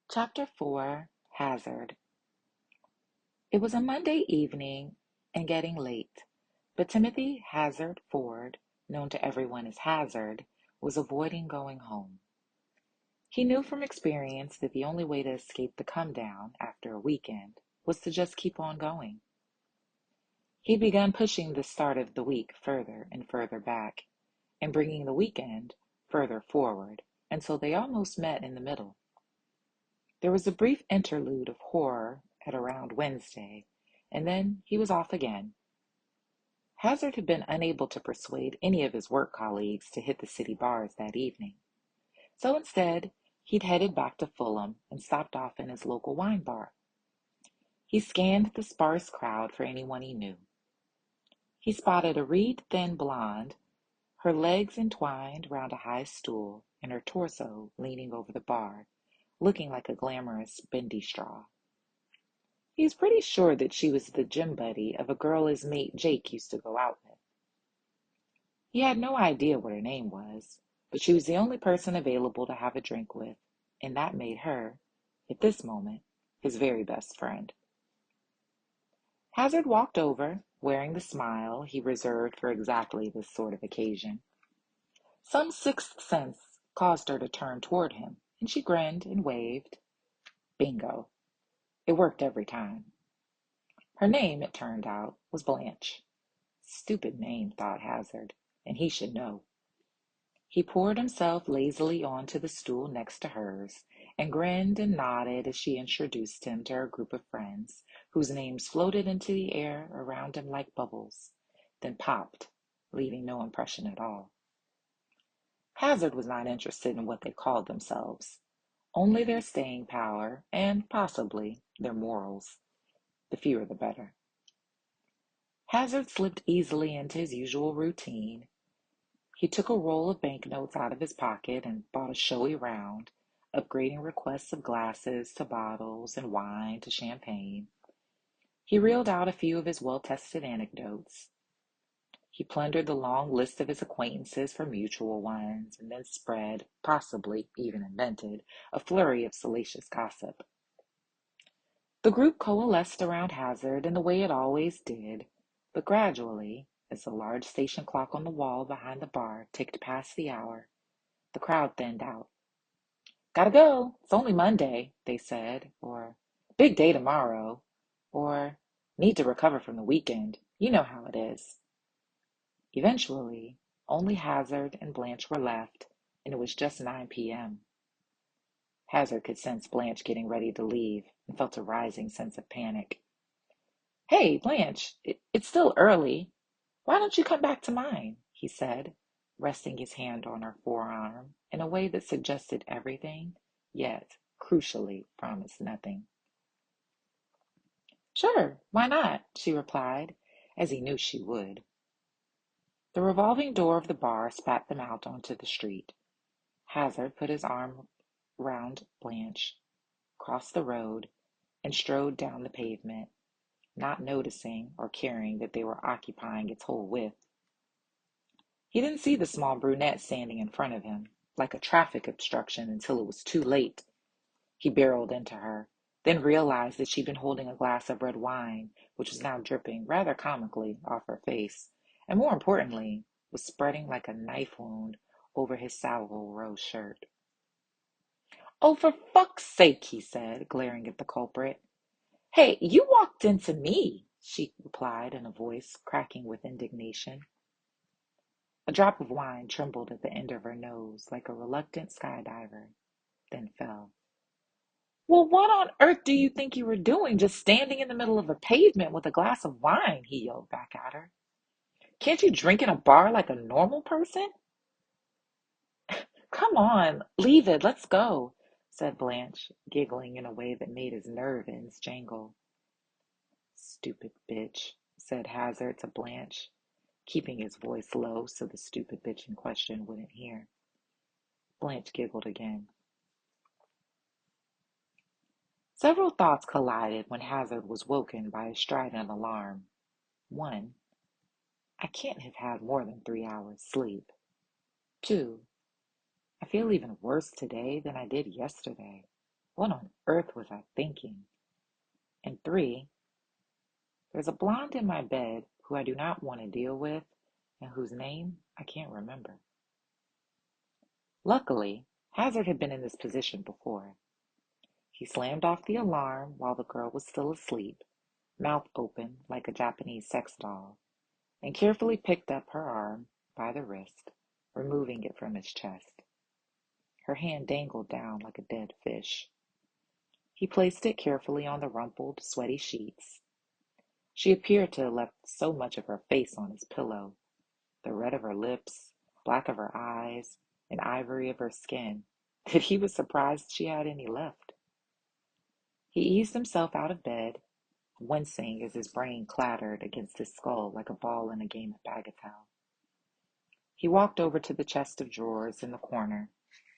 Chapter 4 Hazard. It was a Monday evening and getting late, but Timothy Hazard Ford, known to everyone as Hazard, was avoiding going home. He knew from experience that the only way to escape the come down after a weekend was to just keep on going. He began pushing the start of the week further and further back, and bringing the weekend further forward, until they almost met in the middle. There was a brief interlude of horror at around Wednesday, and then he was off again. Hazard had been unable to persuade any of his work colleagues to hit the city bars that evening. So instead, he'd headed back to Fulham and stopped off in his local wine bar. He scanned the sparse crowd for anyone he knew. He spotted a reed-thin blonde, her legs entwined round a high stool and her torso leaning over the bar, looking like a glamorous bendy straw. He was pretty sure that she was the gym buddy of a girl his mate Jake used to go out with. He had no idea what her name was, but she was the only person available to have a drink with, and that made her, at this moment, his very best friend. Hazard walked over, wearing the smile he reserved for exactly this sort of occasion. Some sixth sense caused her to turn toward him, and she grinned and waved. Bingo. It worked every time. Her name, it turned out, was Blanche. Stupid name, thought Hazard, and he should know. He poured himself lazily onto the stool next to hers, and grinned and nodded as she introduced him to her group of friends, whose names floated into the air around him like bubbles, then popped, leaving no impression at all. Hazard was not interested in what they called themselves, only their staying power and, possibly, their morals. The fewer the better. Hazard slipped easily into his usual routine. He took a roll of banknotes out of his pocket and bought a showy round, upgrading requests of glasses to bottles and wine to champagne. He reeled out a few of his well-tested anecdotes. He plundered the long list of his acquaintances for mutual ones, and then spread, possibly even invented, a flurry of salacious gossip. The group coalesced around Hazard in the way it always did, but gradually, as the large station clock on the wall behind the bar ticked past the hour, the crowd thinned out. "Gotta go. It's only Monday," they said, or "Big day tomorrow," or "Need to recover from the weekend. You know how it is." Eventually, only Hazard and Blanche were left, and it was just 9 p.m. Hazard could sense Blanche getting ready to leave and felt a rising sense of panic. "Hey, Blanche, it's still early. Why don't you come back to mine?" he said, resting his hand on her forearm in a way that suggested everything, yet, crucially, promised nothing. "Sure, why not?" she replied, as he knew she would. The revolving door of the bar spat them out onto the street. Hazard put his arm round Blanche, crossed the road, and strode down the pavement, not noticing or caring that they were occupying its whole width. He didn't see the small brunette standing in front of him, like a traffic obstruction, until it was too late. He barreled into her, then realized that she'd been holding a glass of red wine, which was now dripping rather comically off her face, and more importantly, was spreading like a knife wound over his salvo rose shirt. "Oh, for fuck's sake," he said, glaring at the culprit. "Hey, you walked into me," she replied in a voice cracking with indignation. A drop of wine trembled at the end of her nose like a reluctant skydiver, then fell. "Well, what on earth do you think you were doing just standing in the middle of a pavement with a glass of wine?" he yelled back at her. "Can't you drink in a bar like a normal person?" "Come on, leave it, let's go," said Blanche, giggling in a way that made his nerve ends jangle. "Stupid bitch," said Hazard to Blanche, keeping his voice low so the stupid bitch in question wouldn't hear. Blanche giggled again. Several thoughts collided when Hazard was woken by a strident alarm. One, I can't have had more than 3 hours sleep. Two, I feel even worse today than I did yesterday. What on earth was I thinking? And 3, there's a blonde in my bed who I do not want to deal with and whose name I can't remember. Luckily, Hazard had been in this position before. He slammed off the alarm while the girl was still asleep, mouth open like a Japanese sex doll, and carefully picked up her arm by the wrist, removing it from his chest. Her hand dangled down like a dead fish. He placed it carefully on the rumpled, sweaty sheets. She appeared to have left so much of her face on his pillow, the red of her lips, black of her eyes, and ivory of her skin, that he was surprised she had any left. He eased himself out of bed, wincing as his brain clattered against his skull like a ball in a game of bagatelle. He walked over to the chest of drawers in the corner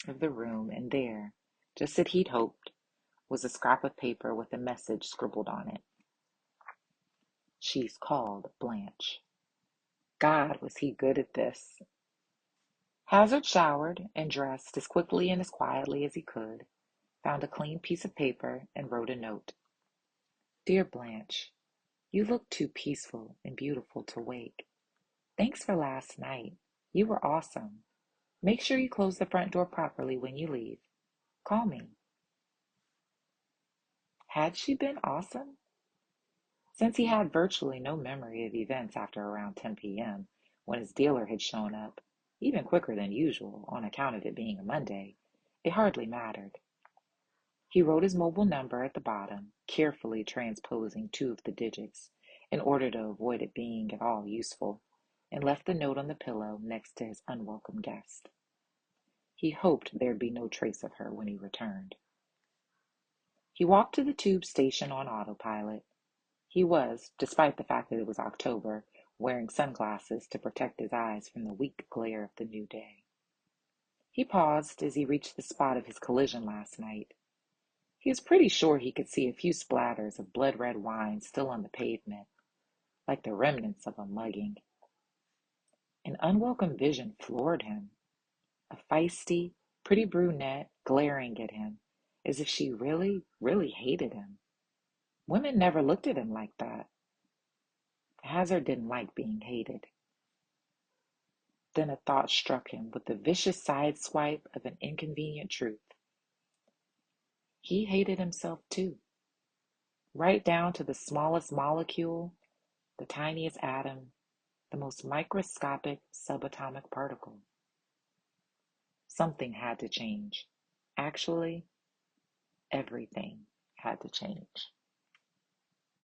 of the room, and there, just as he'd hoped, was a scrap of paper with a message scribbled on it. She's called Blanche. God, was he good at this. Hazard showered and dressed as quickly and as quietly as he could, found a clean piece of paper, and wrote a note. Dear Blanche, you look too peaceful and beautiful to wake. Thanks for last night. You were awesome. Make sure you close the front door properly when you leave. Call me. Had she been awesome? Since he had virtually no memory of events after around 10 p.m., when his dealer had shown up, even quicker than usual on account of it being a Monday, it hardly mattered. He wrote his mobile number at the bottom, carefully transposing 2 of the digits in order to avoid it being at all useful, and left the note on the pillow next to his unwelcome guest. He hoped there'd be no trace of her when he returned. He walked to the tube station on autopilot. He was, despite the fact that it was October, wearing sunglasses to protect his eyes from the weak glare of the new day. He paused as he reached the spot of his collision last night. He was pretty sure he could see a few splatters of blood-red wine still on the pavement, like the remnants of a mugging. An unwelcome vision floored him. A feisty, pretty brunette glaring at him as if she really, really hated him. Women never looked at him like that. Hazard didn't like being hated. Then a thought struck him with the vicious side swipe of an inconvenient truth. He hated himself too, right down to the smallest molecule, the tiniest atom, the most microscopic subatomic particle. Something had to change. Actually, everything had to change.